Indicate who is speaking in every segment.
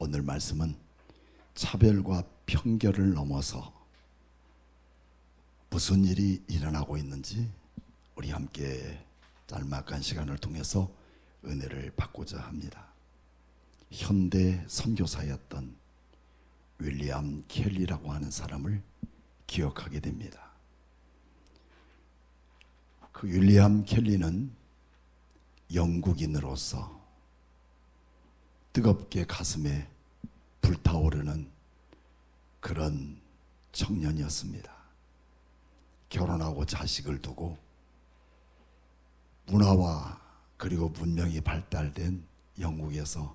Speaker 1: 오늘 말씀은 차별과 편견을 넘어서 무슨 일이 일어나고 있는지 우리 함께 짤막한 시간을 통해서 은혜를 받고자 합니다. 현대 선교사였던 윌리엄 켈리라고 하는 사람을 기억하게 됩니다. 그 윌리엄 켈리는 영국인으로서 뜨겁게 가슴에 불타오르는 그런 청년이었습니다. 결혼하고 자식을 두고 문화와 그리고 문명이 발달된 영국에서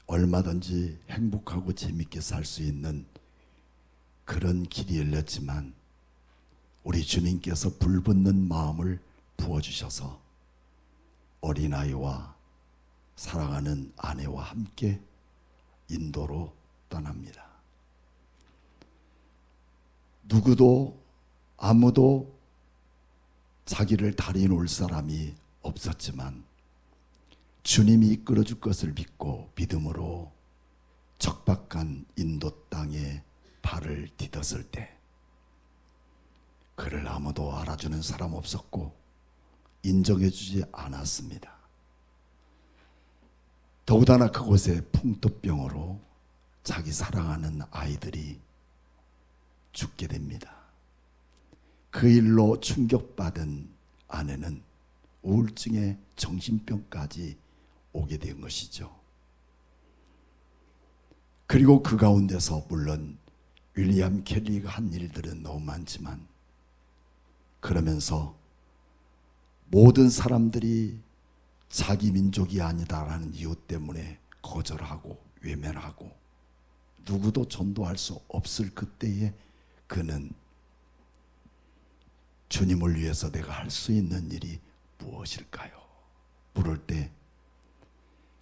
Speaker 1: 얼마든지 행복하고 재밌게 살 수 있는 그런 길이 열렸지만 우리 주님께서 불붙는 마음을 부어주셔서 어린아이와 사랑하는 아내와 함께 인도로 떠납니다. 누구도 아무도 자기를 다리 놓을 사람이 없었지만 주님이 이끌어줄 것을 믿고 믿음으로 척박한 인도 땅에 발을 디뎠을 때 그를 아무도 알아주는 사람 없었고 인정해주지 않았습니다. 더군다나 그곳에 풍토병으로 자기 사랑하는 아이들이 죽게 됩니다. 그 일로 충격받은 아내는 우울증에 정신병까지 오게 된 것이죠. 그리고 그 가운데서 물론 윌리엄 켈리가 한 일들은 너무 많지만 그러면서 모든 사람들이 자기 민족이 아니다라는 이유 때문에 거절하고 외면하고 누구도 전도할 수 없을 그때에 그는 주님을 위해서 내가 할 수 있는 일이 무엇일까요? 물을 때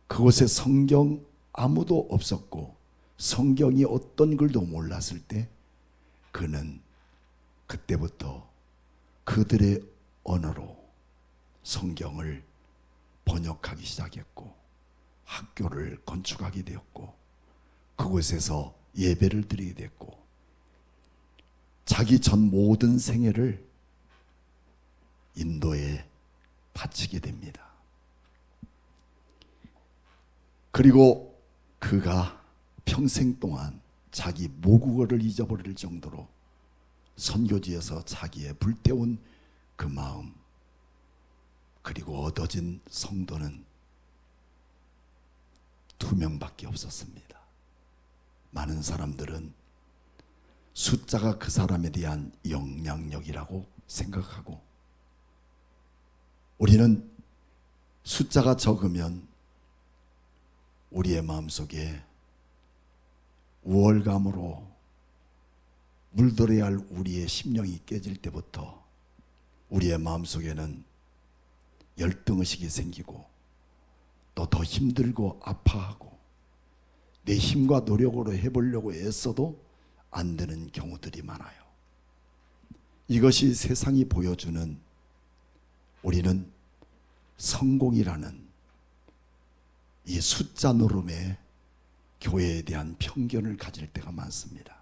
Speaker 1: 그곳에 성경 아무도 없었고 성경이 어떤 글도 몰랐을 때 그는 그때부터 그들의 언어로 성경을 번역하기 시작했고 학교를 건축하게 되었고 그곳에서 예배를 드리게 됐고 자기 전 모든 생애를 인도에 바치게 됩니다. 그리고 그가 평생 동안 자기 모국어를 잊어버릴 정도로 선교지에서 자기의 불태운 그 마음 그리고 얻어진 성도는 2명밖에 없었습니다. 많은 사람들은 숫자가 그 사람에 대한 영향력이라고 생각하고 우리는 숫자가 적으면 우리의 마음속에 우월감으로 물들어야 할 우리의 심령이 깨질 때부터 우리의 마음속에는 열등의식이 생기고 또 더 힘들고 아파하고 내 힘과 노력으로 해보려고 애써도 안 되는 경우들이 많아요. 이것이 세상이 보여주는 우리는 성공이라는 이 숫자 노름에 교회에 대한 편견을 가질 때가 많습니다.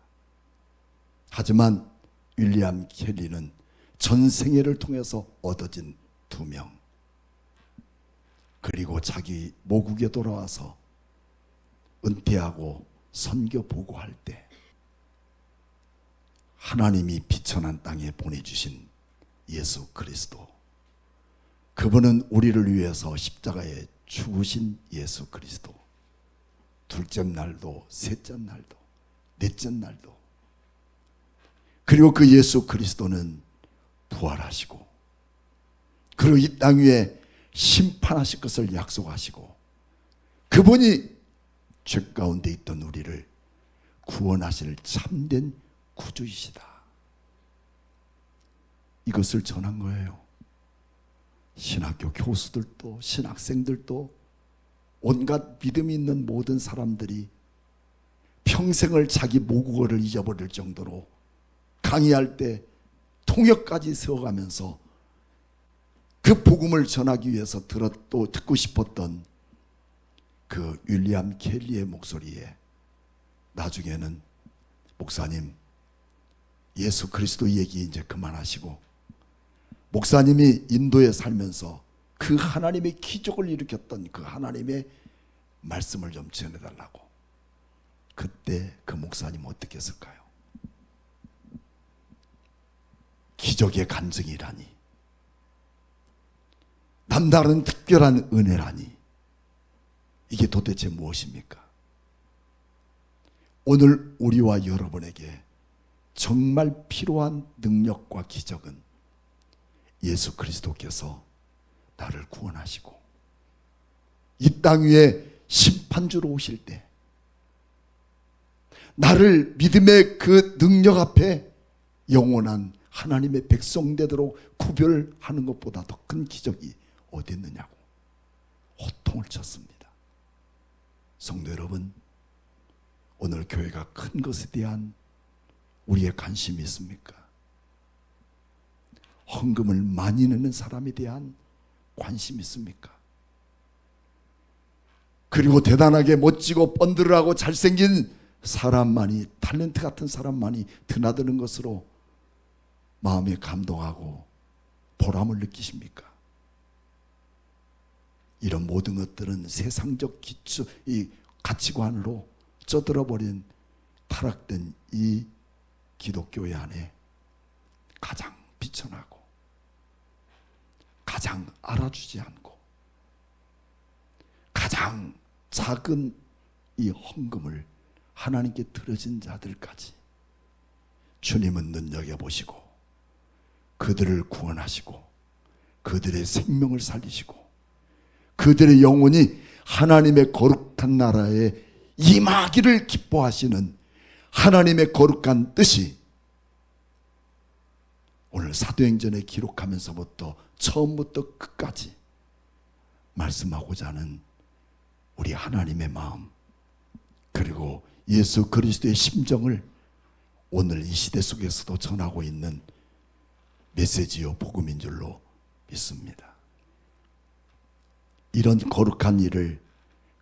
Speaker 1: 하지만 윌리엄 켈리는 전 생애를 통해서 얻어진 2명 그리고 자기 모국에 돌아와서 은퇴하고 선교 보고할 때 하나님이 비천한 땅에 보내주신 예수 그리스도 그분은 우리를 위해서 십자가에 죽으신 예수 그리스도 둘째 날도 셋째 날도 넷째 날도 그리고 그 예수 그리스도는 부활하시고 그리고 이 땅 위에 심판하실 것을 약속하시고 그분이 죄 가운데 있던 우리를 구원하실 참된 구주이시다. 이것을 전한 거예요. 신학교 교수들도 신학생들도 온갖 믿음이 있는 모든 사람들이 평생을 자기 모국어를 잊어버릴 정도로 강의할 때 통역까지 세워가면서 그 복음을 전하기 위해서 또 듣고 싶었던 그 윌리엄 켈리의 목소리에 나중에는 목사님 예수 그리스도 얘기 이제 그만하시고 목사님이 인도에 살면서 그 하나님의 기적을 일으켰던 그 하나님의 말씀을 좀 전해달라고. 그때 그 목사님 어떻게 했을까요? 기적의 간증이라니, 남다른 특별한 은혜라니, 이게 도대체 무엇입니까? 오늘 우리와 여러분에게 정말 필요한 능력과 기적은 예수 그리스도께서 나를 구원하시고 이 땅 위에 심판주로 오실 때 나를 믿음의 그 능력 앞에 영원한 하나님의 백성 되도록 구별하는 것보다 더 큰 기적이 어디 있느냐고 호통을 쳤습니다. 성도 여러분, 오늘 교회가 큰 것에 대한 우리의 관심이 있습니까? 헌금을 많이 내는 사람에 대한 관심이 있습니까? 그리고 대단하게 멋지고 번들하고 잘생긴 사람만이, 탤런트 같은 사람만이 드나드는 것으로 마음에 감동하고 보람을 느끼십니까? 이런 모든 것들은 세상적 기초, 이 가치관으로 쩌들어버린 타락된 이 기독교회 안에 가장 비천하고 가장 알아주지 않고 가장 작은 이 헌금을 하나님께 드려진 자들까지 주님은 눈여겨보시고 그들을 구원하시고 그들의 생명을 살리시고 그들의 영혼이 하나님의 거룩한 나라에 임하기를 기뻐하시는 하나님의 거룩한 뜻이 오늘 사도행전에 기록하면서부터 처음부터 끝까지 말씀하고자 하는 우리 하나님의 마음, 그리고 예수 그리스도의 심정을 오늘 이 시대 속에서도 전하고 있는 메시지요 복음인 줄로 믿습니다. 이런 거룩한 일을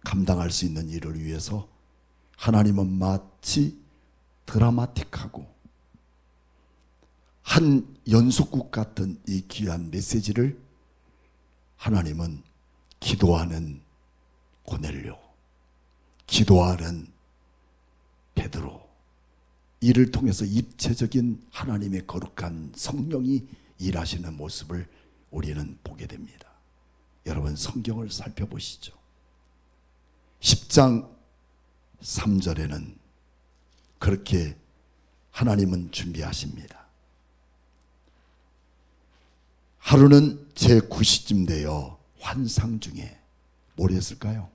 Speaker 1: 감당할 수 있는 일을 위해서 하나님은 마치 드라마틱하고 한 연속극 같은 이 귀한 메시지를 하나님은 기도하는 고넬료, 기도하는 베드로, 이를 통해서 입체적인 하나님의 거룩한 성령이 일하시는 모습을 우리는 보게 됩니다. 여러분 성경을 살펴보시죠. 10장 3절에는 그렇게 하나님은 준비하십니다. 하루는 제9시쯤 되어 환상 중에 뭘 했을까요?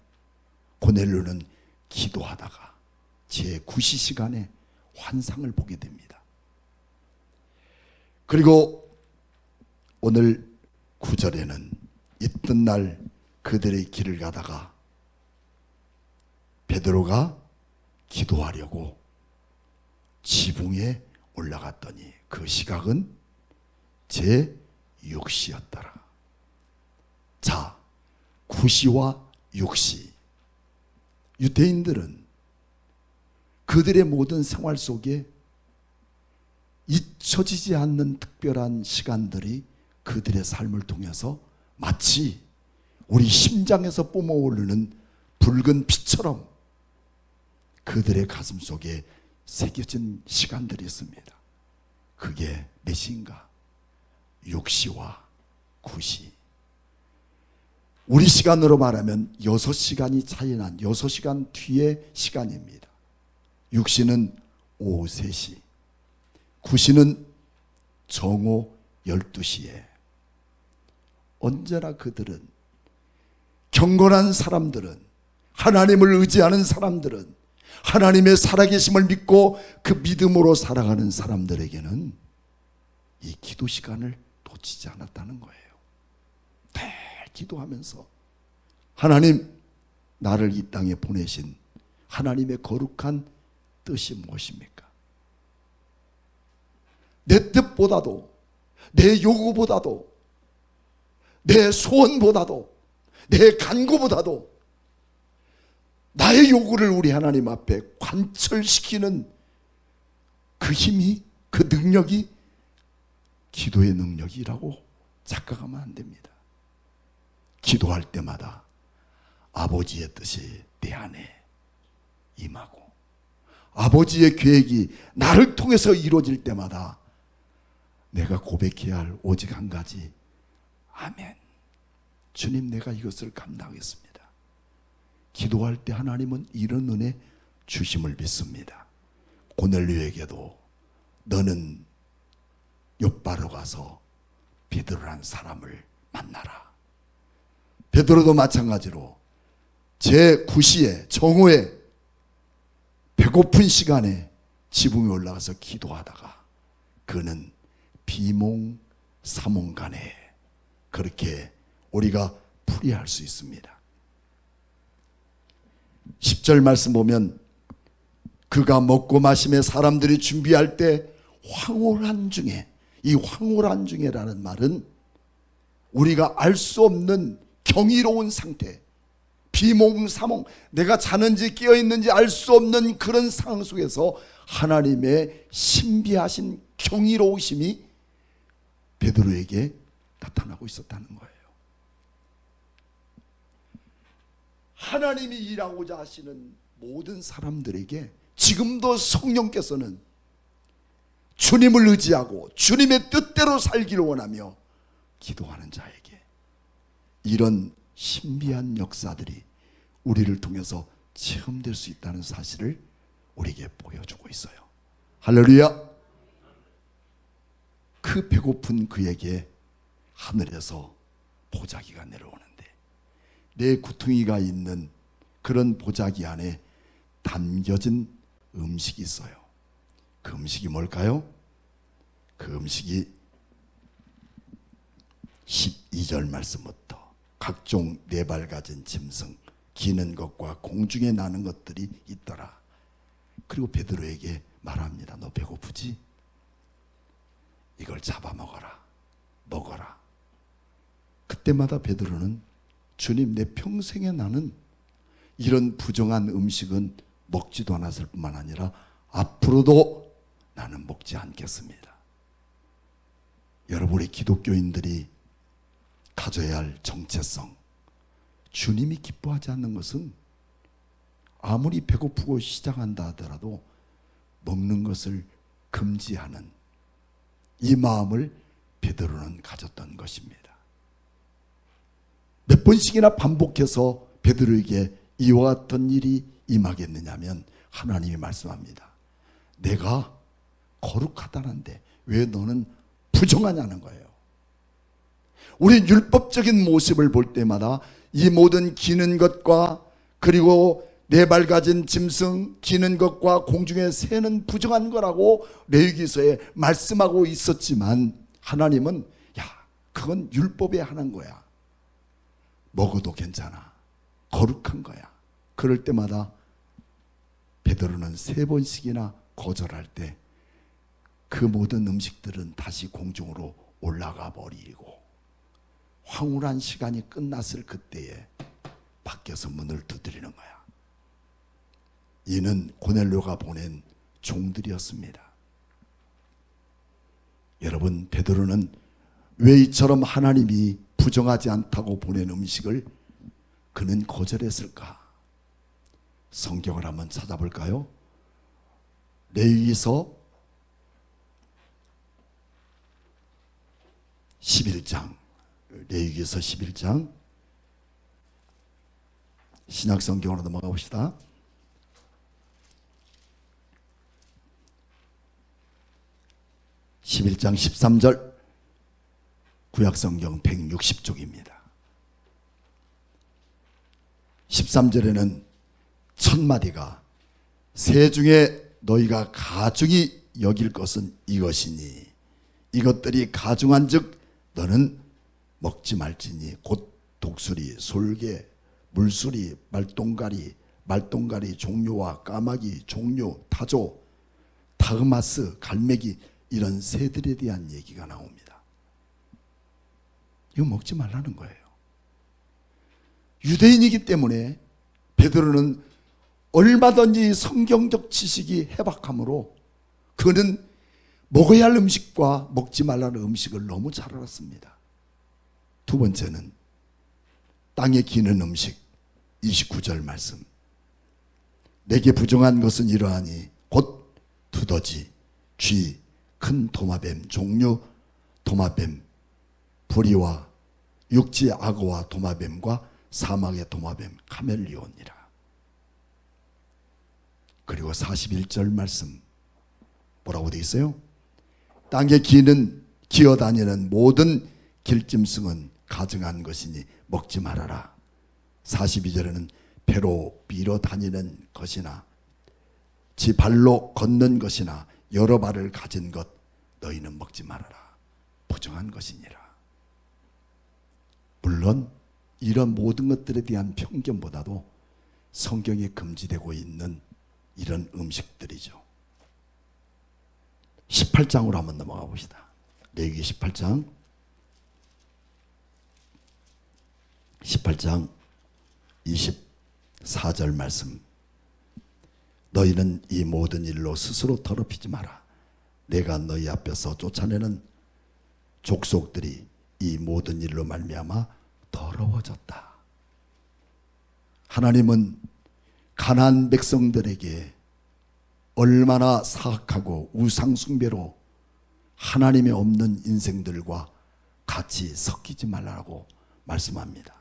Speaker 1: 고넬료는 기도하다가 제9시 시간에 환상을 보게 됩니다. 그리고 오늘 9절에는 이튿날 그들의 길을 가다가 베드로가 기도하려고 지붕에 올라갔더니 그 시각은 제6시였더라. 자, 9시와 6시. 유대인들은 그들의 모든 생활 속에 잊혀지지 않는 특별한 시간들이 그들의 삶을 통해서 마치 우리 심장에서 뿜어오르는 붉은 피처럼 그들의 가슴 속에 새겨진 시간들이 있습니다. 그게 몇 시인가? 6시와 9시. 우리 시간으로 말하면 6시간이 차이난 6시간 뒤의 시간입니다. 6시는 오후 3시, 9시는 정오 12시에 언제나 그들은, 경건한 사람들은, 하나님을 의지하는 사람들은, 하나님의 살아계심을 믿고 그 믿음으로 살아가는 사람들에게는 이 기도 시간을 놓치지 않았다는 거예요. 늘 기도하면서 하나님, 나를 이 땅에 보내신 하나님의 거룩한 뜻이 무엇입니까? 내 뜻보다도, 내 요구보다도, 내 소원보다도, 내 간구보다도 나의 요구를 우리 하나님 앞에 관철시키는 그 힘이, 그 능력이 기도의 능력이라고 착각하면 안 됩니다. 기도할 때마다 아버지의 뜻이 내 안에 임하고 아버지의 계획이 나를 통해서 이루어질 때마다 내가 고백해야 할 오직 한 가지, 아멘. 주님, 내가 이것을 감당하겠습니다. 기도할 때 하나님은 이런 은혜 주심을 믿습니다. 고넬료에게도 너는 욥바로 가서 베드로란 사람을 만나라. 베드로도 마찬가지로 제9시에 정오에 배고픈 시간에 지붕에 올라가서 기도하다가 그는 비몽사몽간에 그렇게 우리가 풀이할 수 있습니다. 10절 말씀 보면 그가 먹고 마심에 사람들이 준비할 때 황홀한 중에, 이 황홀한 중에라는 말은 우리가 알 수 없는 경이로운 상태, 비몽사몽, 내가 자는지 깨어있는지 알 수 없는 그런 상황 속에서 하나님의 신비하신 경이로우심이 베드로에게 나타나고 있었다는 거예요. 하나님이 일하고자 하시는 모든 사람들에게 지금도 성령께서는 주님을 의지하고 주님의 뜻대로 살기를 원하며 기도하는 자에게 이런 신비한 역사들이 우리를 통해서 체험될 수 있다는 사실을 우리에게 보여주고 있어요. 할렐루야. 그 배고픈 그에게 하늘에서 보자기가 내려오는데 내 구퉁이가 있는 그런 보자기 안에 담겨진 음식이 있어요. 그 음식이 뭘까요? 그 음식이 12절 말씀부터 각종 네 발 가진 짐승, 기는 것과 공중에 나는 것들이 있더라. 그리고 베드로에게 말합니다. 너 배고프지? 이걸 잡아먹어라. 먹어라. 그때마다 베드로는 주님, 내 평생에 나는 이런 부정한 음식은 먹지도 않았을 뿐만 아니라 앞으로도 나는 먹지 않겠습니다. 여러분, 우리 기독교인들이 가져야 할 정체성, 주님이 기뻐하지 않는 것은 아무리 배고프고 시작한다 하더라도 먹는 것을 금지하는 이 마음을 베드로는 가졌던 것입니다. 몇 번씩이나 반복해서 베드로에게 이와 같은 일이 임하겠느냐면 하나님이 말씀합니다. 내가 거룩하다는데 왜 너는 부정하냐는 거예요. 우리 율법적인 모습을 볼 때마다 이 모든 기는 것과 그리고 네 발 가진 짐승, 기는 것과 공중에 새는 부정한 거라고 레위기서에 말씀하고 있었지만 하나님은 야, 그건 율법에 하는 거야. 먹어도 괜찮아. 거룩한 거야. 그럴 때마다 베드로는 3번씩이나 거절할 때 그 모든 음식들은 다시 공중으로 올라가 버리고 황홀한 시간이 끝났을 그때에 밖에서 문을 두드리는 거야. 이는 고넬료가 보낸 종들이었습니다. 여러분, 베드로는 왜 이처럼 하나님이 부정하지 않다고 보낸 음식을 그는 거절했을까? 성경을 한번 찾아볼까요? 레위기서 11장, 레위기서 11장, 신약성경으로 넘어가 봅시다. (11장) 13절, 구약성경 160쪽입니다. 13절에는 첫 마디가 새 중에 너희가 가중히 여길 것은 이것이니 이것들이 가중한즉 너는 먹지 말지니 곧 독수리, 솔개, 물수리, 말똥가리, 종료와 까마귀, 종료, 타조, 타그마스, 갈매기, 이런 새들에 대한 얘기가 나옵니다. 이거 먹지 말라는 거예요. 유대인이기 때문에 베드로는 얼마든지 성경적 지식이 해박하므로 그는 먹어야 할 음식과 먹지 말라는 음식을 너무 잘 알았습니다. 두 번째는 땅에 기는 음식 29절 말씀. 내게 부정한 것은 이러하니 곧 두더지, 쥐, 큰 도마뱀, 종류 도마뱀, 부리와 육지 악어와 도마뱀과 사막의 도마뱀 카멜리온이라. 그리고 41절 말씀 뭐라고 되어 있어요? 땅에 기어다니는 모든 길짐승은 가증한 것이니 먹지 말아라. 42절에는 배로 밀어 다니는 것이나 지 발로 걷는 것이나 여러 발을 가진 것 너희는 먹지 말아라. 부정한 것이니라. 물론 이런 모든 것들에 대한 편견보다도 성경에 금지되고 있는 이런 음식들이죠. 18장으로 한번 넘어가 봅시다. 레위기 18장 24절 말씀. 너희는 이 모든 일로 스스로 더럽히지 마라. 내가 너희 앞에서 쫓아내는 족속들이 이 모든 일로 말미암아 더러워졌다. 하나님은 가나안 백성들에게 얼마나 사악하고 우상숭배로 하나님의 없는 인생들과 같이 섞이지 말라고 말씀합니다.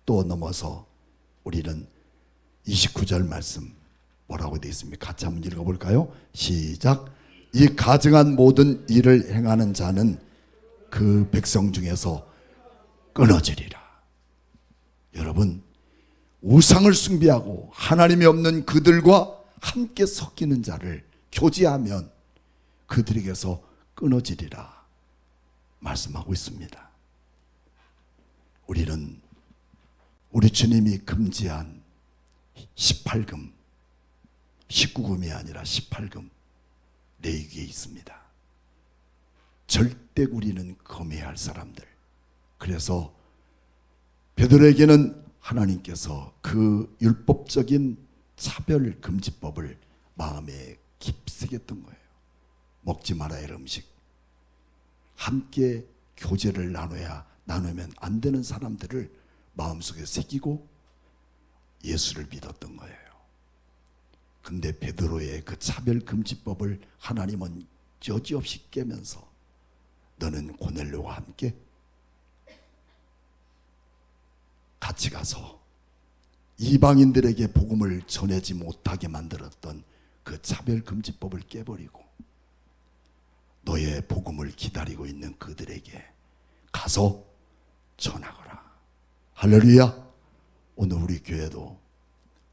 Speaker 1: 또 넘어서 우리는 29절 말씀 뭐라고 되어 있습니까? 같이 한번 읽어볼까요? 시작. 이 가증한 모든 일을 행하는 자는 그 백성 중에서 끊어지리라. 여러분, 우상을 숭배하고 하나님이 없는 그들과 함께 섞이는 자를 교제하면 그들에게서 끊어지리라 말씀하고 있습니다. 우리는 우리 주님이 금지한 18금, 19금이 아니라 18금 레위기에 있습니다. 절대 우리는 금해야 할 사람들. 그래서 베드로에게는 하나님께서 그 율법적인 차별 금지법을 마음에 깊이 했던 거예요. 먹지 말아야 할 음식, 함께 교제를 나누면 안 되는 사람들을 마음속에 새기고 예수를 믿었던 거예요. 근데 베드로의 그 차별 금지법을 하나님은 여지없이 깨면서 너는 고넬료와 함께 같이 가서 이방인들에게 복음을 전하지 못하게 만들었던 그 차별금지법을 깨버리고 너의 복음을 기다리고 있는 그들에게 가서 전하거라. 할렐루야. 오늘 우리 교회도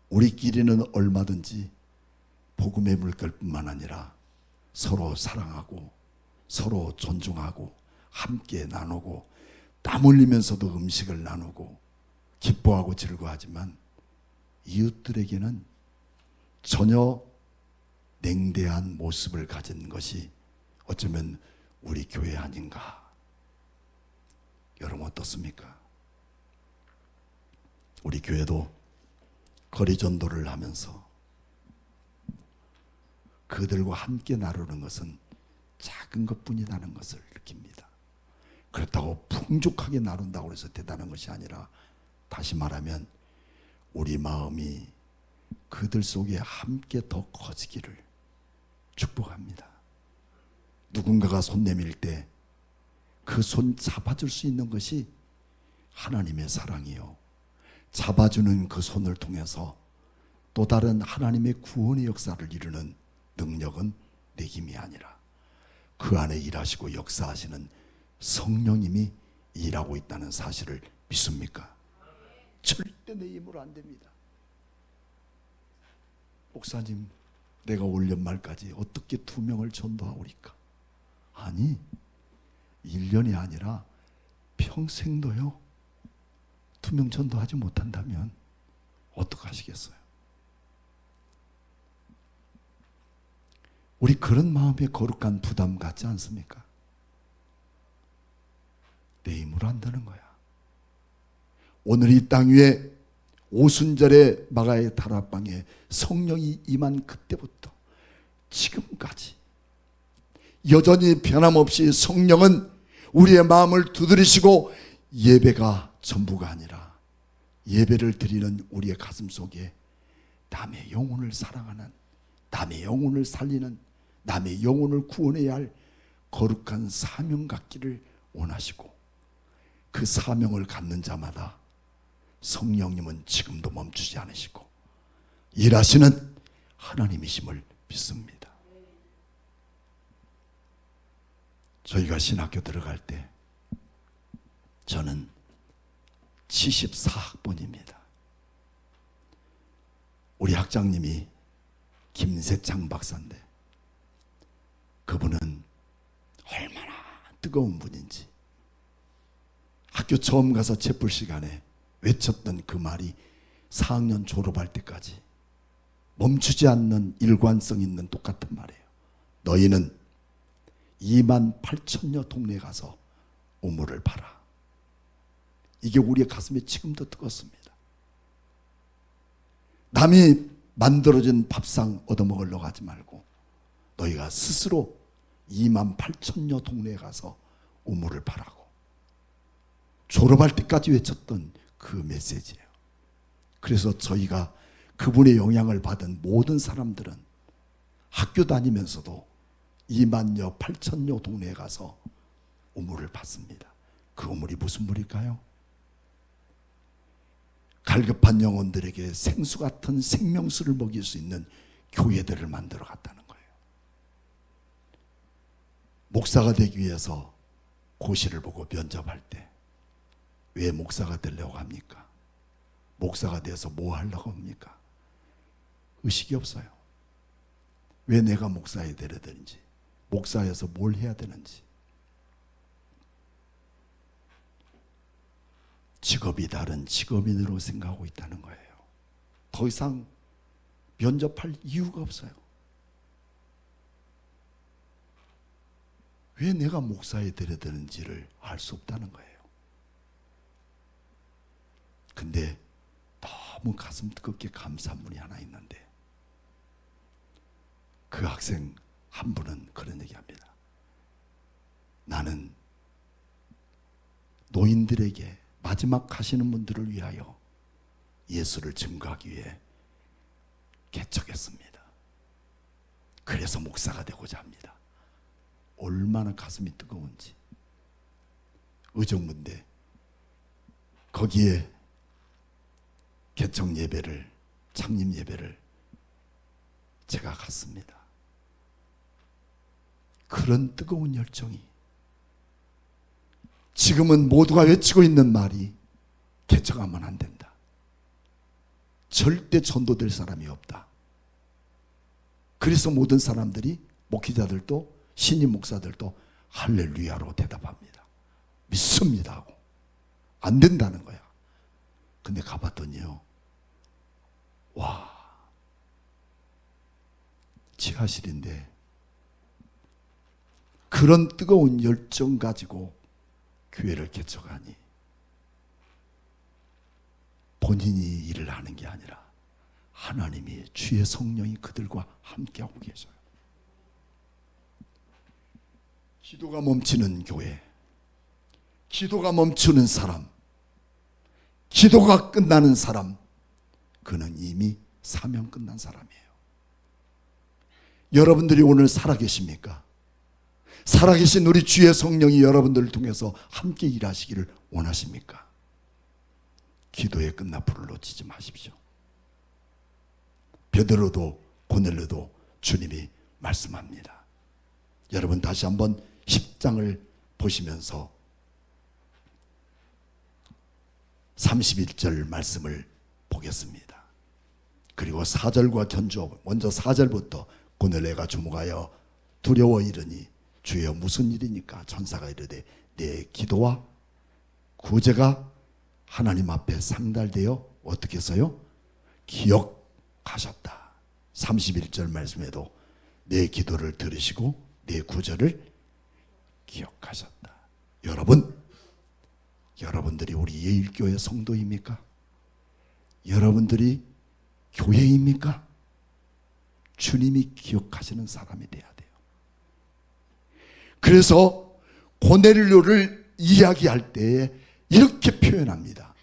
Speaker 1: 우리끼리는 얼마든지 복음의 물결뿐만 아니라 서로 사랑하고 서로 존중하고 함께 나누고 땀 흘리면서도 음식을 나누고 기뻐하고 즐거워하지만 이웃들에게는 전혀 냉대한 모습을 가진 것이 어쩌면 우리 교회 아닌가. 여러분 어떻습니까? 우리 교회도 거리 전도를 하면서 그들과 함께 나누는 것은 작은 것뿐이라는 것을 느낍니다. 그렇다고 풍족하게 나눈다고 해서 대단한 것이 아니라, 다시 말하면 우리 마음이 그들 속에 함께 더 커지기를 축복합니다. 누군가가 손 내밀 때 그 손 잡아줄 수 있는 것이 하나님의 사랑이요, 잡아주는 그 손을 통해서 또 다른 하나님의 구원의 역사를 이루는 능력은 내 힘이 아니라 그 안에 일하시고 역사하시는 성령님이 일하고 있다는 사실을 믿습니까? 절대 내 힘으로 안 됩니다. 목사님, 내가 올 연말까지 어떻게 2명을 전도하오리까? 아니, 1년이 아니라 평생도요 2명 전도하지 못한다면 어떡하시겠어요? 우리 그런 마음의 거룩한 부담 갖지 않습니까? 내 힘으로 안 되는 거야. 오늘 이 땅 위에 오순절에 마가의 다락방에 성령이 임한 그때부터 지금까지 여전히 변함없이 성령은 우리의 마음을 두드리시고, 예배가 전부가 아니라 예배를 드리는 우리의 가슴 속에 남의 영혼을 사랑하는, 남의 영혼을 살리는, 남의 영혼을 구원해야 할 거룩한 사명 갖기를 원하시고, 그 사명을 갖는 자마다 성령님은 지금도 멈추지 않으시고 일하시는 하나님이심을 믿습니다. 저희가 신학교 들어갈 때 저는 74학번입니다. 우리 학장님이 김세창 박사인데, 그분은 얼마나 뜨거운 분인지 학교 처음 가서 채플 시간에 외쳤던 그 말이 4학년 졸업할 때까지 멈추지 않는 일관성 있는 똑같은 말이에요. 너희는 2만 8천여 동네 가서 우물을 팔아. 이게 우리의 가슴에 지금도 뜨겁습니다. 남이 만들어진 밥상 얻어먹으려고 하지 말고 너희가 스스로 2만 8천여 동네에 가서 우물을 파라고 졸업할 때까지 외쳤던 그 메시지예요. 그래서 저희가 그분의 영향을 받은 모든 사람들은 학교 다니면서도 2만여 8천여 동네에 가서 우물을 팠습니다. 그 우물이 무슨 물일까요? 갈급한 영혼들에게 생수 같은 생명수를 먹일 수 있는 교회들을 만들어 갔다는 거예요. 목사가 되기 위해서 고시를 보고 면접할 때 왜 목사가 되려고 합니까? 목사가 돼서 뭐 하려고 합니까? 의식이 없어요. 왜 내가 목사에 되려야 되는지, 목사여서 뭘 해야 되는지. 직업이 다른 직업인으로 생각하고 있다는 거예요. 더 이상 면접할 이유가 없어요. 왜 내가 목사에 되려야 되는지를 알 수 없다는 거예요. 근데 너무 가슴 뜨겁게 감사한 분이 하나 있는데, 그 학생 한 분은 그런 얘기합니다. 나는 노인들에게, 마지막 가시는 분들을 위하여 예수를 증거하기 위해 개척했습니다. 그래서 목사가 되고자 합니다. 얼마나 가슴이 뜨거운지. 의정부인데 거기에 개척 예배를, 창립 예배를 제가 갔습니다. 그런 뜨거운 열정이, 지금은 모두가 외치고 있는 말이 개척하면 안 된다. 절대 전도될 사람이 없다. 그래서 모든 사람들이, 목회자들도 신임 목사들도 할렐루야로 대답합니다. 믿습니다 하고. 안 된다는 거야. 근데 가봤더니요, 와, 지하실인데 그런 뜨거운 열정 가지고 교회를 개척하니 본인이 일을 하는 게 아니라 하나님이, 주의 성령이 그들과 함께하고 계셔요. 기도가 멈추는 교회, 기도가 멈추는 사람, 기도가 끝나는 사람, 그는 이미 사명 끝난 사람이에요. 여러분들이 오늘 살아계십니까? 살아계신 우리 주의 성령이 여러분들을 통해서 함께 일하시기를 원하십니까? 기도에 끝나 불을 놓치지 마십시오. 베드로도 고넬료도 주님이 말씀합니다. 여러분 다시 한번 10장을 보시면서 31절 말씀을 보겠습니다. 그리고 4절과 견주어, 먼저 4절부터 고넬료가 주목하여 두려워 이르니 주여 무슨 일이니까? 전사가 이르되 내 기도와 구제가 하나님 앞에 상달되어 어떻게 해서요? 기억하셨다. 31절 말씀에도 내 기도를 들으시고 내 구제를 기억하셨다. 여러분들이 우리 예일교회 성도입니까? 여러분들이 교회입니까? 주님이 기억하시는 사람이 돼야 돼요. 그래서 고넬료를 이야기할 때 이렇게 표현합니다.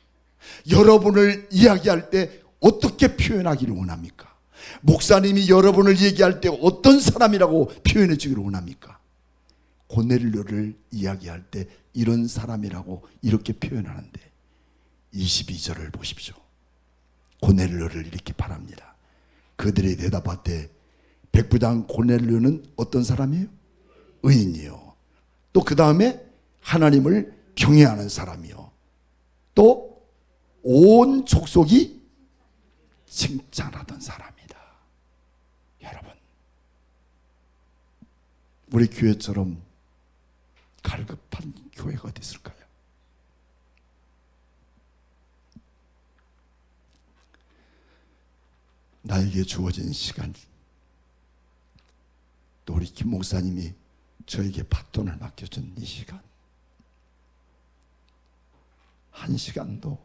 Speaker 1: 여러분을 이야기할 때 어떻게 표현하기를 원합니까? 목사님이 여러분을 얘기할 때 어떤 사람이라고 표현해 주기를 원합니까? 고넬료를 이야기할 때 이런 사람이라고 이렇게 표현하는데 22절을 보십시오. 고넬료를 이렇게 바랍니다. 그들이 대답하되 백부장 고넬료는 어떤 사람이에요? 의인이요. 또 그 다음에 하나님을 경외하는 사람이요. 또 온 족속이 칭찬하던 사람이다. 여러분, 우리 교회처럼 갈급한 교회가 어디 있을까요? 나에게 주어진 시간, 또 우리 김 목사님이 저에게 바톤을 맡겨준 이 시간, 한 시간도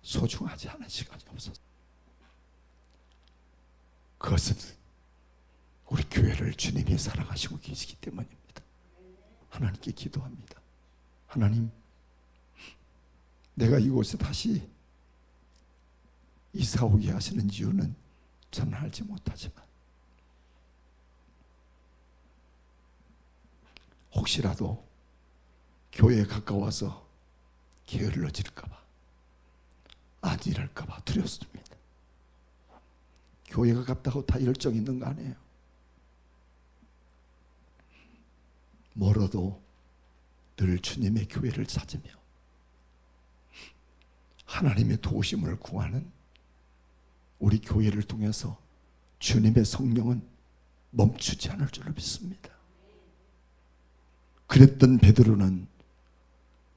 Speaker 1: 소중하지 않은 시간이 없었어요. 그것은 우리 교회를 주님이 사랑하시고 계시기 때문입니다. 하나님께 기도합니다. 하나님, 내가 이곳에 다시 이사 오게 하시는 이유는 저는 알지 못하지만 혹시라도 교회에 가까워서 게을러질까봐, 아니랄까봐 두렵습니다. 교회가 가깝다고 다 열정 있는 거 아니에요. 멀어도 늘 주님의 교회를 찾으며 하나님의 도우심을 구하는 우리 교회를 통해서 주님의 성령은 멈추지 않을 줄로 믿습니다. 그랬던 베드로는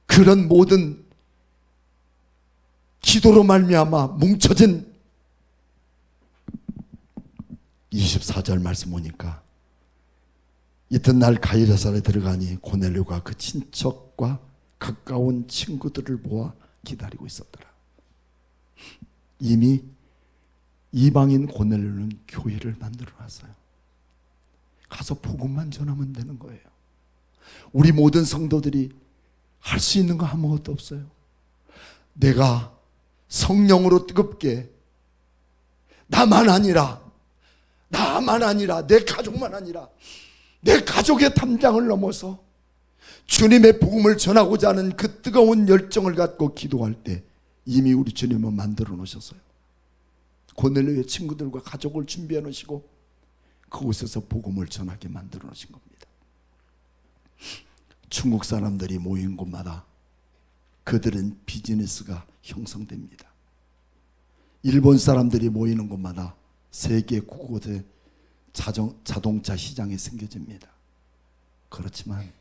Speaker 1: 그런 모든 기도로 말미암아 뭉쳐진 24절 말씀 보니까 이튿날 가이사랴에 들어가니 고넬료가 그 친척과 가까운 친구들을 모아 기다리고 있었더라. 이미 이방인 고넬료는 교회를 만들어 놨어요. 가서 복음만 전하면 되는 거예요. 우리 모든 성도들이 할 수 있는 거 아무것도 없어요. 내가 성령으로 뜨겁게 나만 아니라 내 가족만 아니라 내 가족의 담장을 넘어서 주님의 복음을 전하고자 하는 그 뜨거운 열정을 갖고 기도할 때 이미 우리 주님은 만들어 놓으셨어요. 고넬료의 친구들과 가족을 준비해 놓으시고 그곳에서 복음을 전하게 만들어 놓으신 겁니다. 중국 사람들이 모인 곳마다 그들은 비즈니스가 형성됩니다. 일본 사람들이 모이는 곳마다 세계 곳곳에 자동차 시장이 생겨집니다. 그렇지만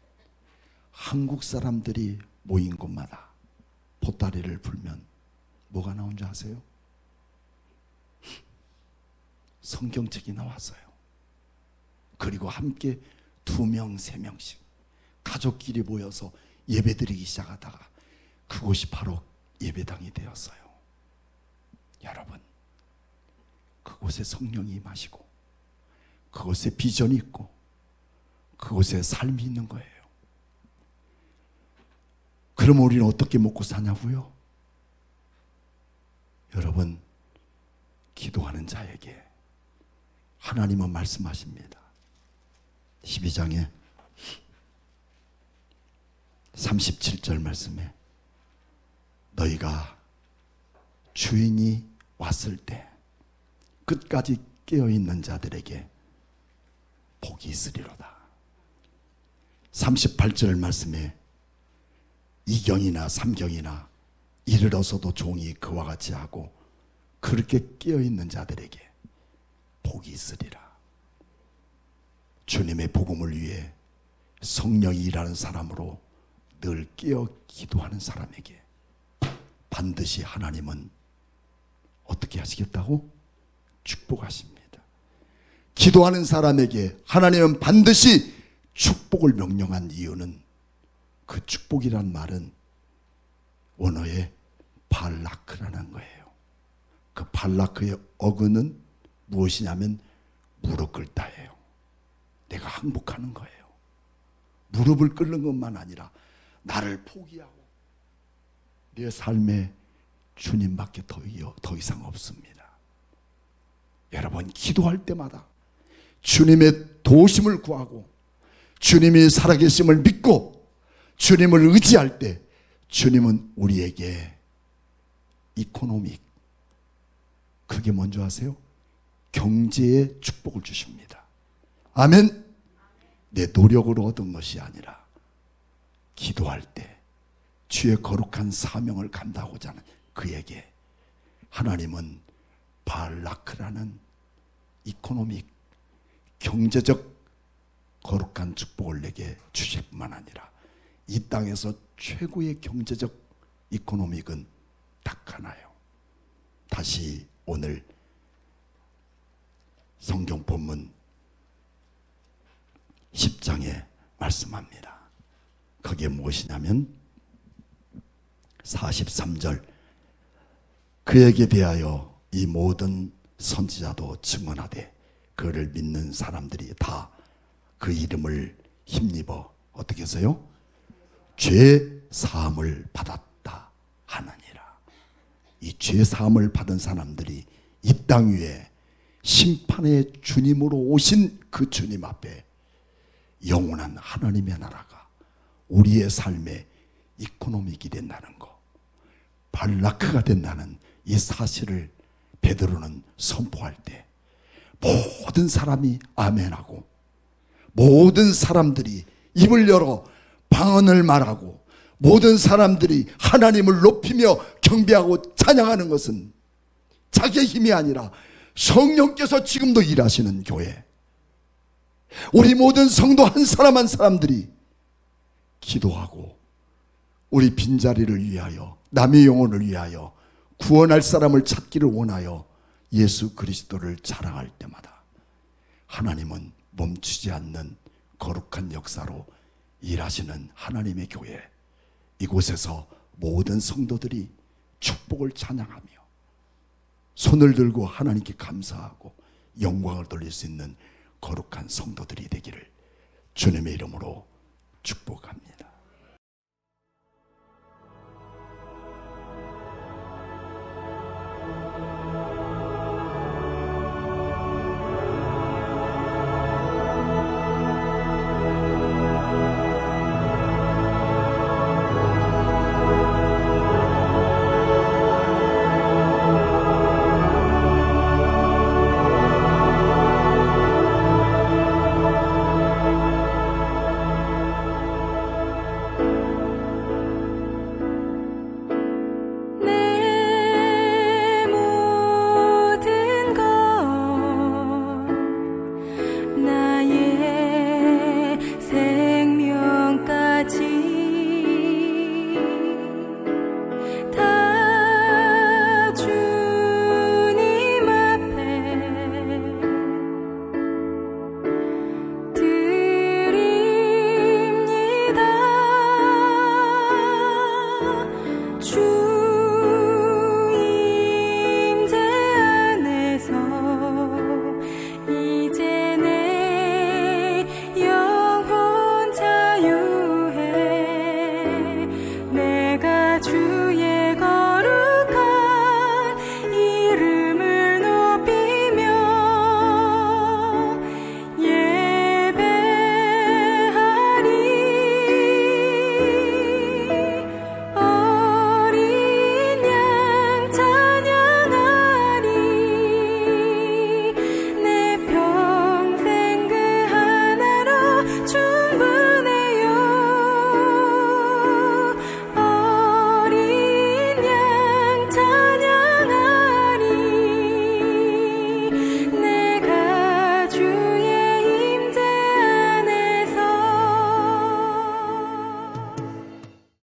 Speaker 1: 한국 사람들이 모인 곳마다 보따리를 불면 뭐가 나온 줄 아세요? 성경책이 나왔어요. 그리고 함께 2명, 3명씩 가족끼리 모여서 예배드리기 시작하다가 그곳이 바로 예배당이 되었어요. 여러분, 그곳에 성령이 임하시고 그곳에 비전이 있고 그곳에 삶이 있는 거예요. 그럼 우리는 어떻게 먹고 사냐고요? 여러분, 기도하는 자에게 하나님은 말씀하십니다. 12장에 37절 말씀에 너희가 주인이 왔을 때 끝까지 깨어있는 자들에게 복이 있으리로다. 38절 말씀에 2경이나 3경이나 이르러서도 종이 그와 같이 하고 그렇게 깨어있는 자들에게 복이 있으리라. 주님의 복음을 위해 성령이 일하는 사람으로 늘 깨어 기도하는 사람에게 반드시 하나님은 어떻게 하시겠다고? 축복하십니다. 기도하는 사람에게 하나님은 반드시 축복을 명령한 이유는 그 축복이란 말은 원어의 발라크라는 거예요. 그 발라크의 어근은 무엇이냐면 무릎 꿇다예요. 내가 항복하는 거예요. 무릎을 꿇는 것만 아니라 나를 포기하고 내 삶에 주님밖에 더 이상 없습니다. 여러분, 기도할 때마다 주님의 도우심을 구하고 주님이 살아계심을 믿고 주님을 의지할 때 주님은 우리에게 이코노믹, 그게 뭔지 아세요? 경제의 축복을 주십니다. 아멘. 내 노력으로 얻은 것이 아니라 기도할 때 주의 거룩한 사명을 감당하고자 하는 그에게 하나님은 발라크라는 이코노믹, 경제적 거룩한 축복을 내게 주실 뿐만 아니라 이 땅에서 최고의 경제적 이코노믹은 딱 하나요. 다시 오늘 성경 본문 10장에 말씀합니다. 그게 무엇이냐면 43절, 그에게 대하여 이 모든 선지자도 증언하되 그를 믿는 사람들이 다 그 이름을 힘입어 어떻게 해서요? 죄 사함을 받았다 하느니라. 이 죄 사함을 받은 사람들이 이 땅 위에 심판의 주님으로 오신 그 주님 앞에 영원한 하나님의 나라가 우리의 삶의 이코노믹이 된다는 거, 발라크가 된다는 이 사실을 베드로는 선포할 때 모든 사람이 아멘하고 모든 사람들이 입을 열어 방언을 말하고 모든 사람들이 하나님을 높이며 경배하고 찬양하는 것은 자기의 힘이 아니라 성령께서 지금도 일하시는 교회, 우리 모든 성도 한 사람 한 사람들이 기도하고 우리 빈자리를 위하여, 남의 영혼을 위하여, 구원할 사람을 찾기를 원하여 예수 그리스도를 자랑할 때마다 하나님은 멈추지 않는 거룩한 역사로 일하시는 하나님의 교회, 이곳에서 모든 성도들이 축복을 찬양하며 손을 들고 하나님께 감사하고 영광을 돌릴 수 있는 거룩한 성도들이 되기를 주님의 이름으로 축복합니다.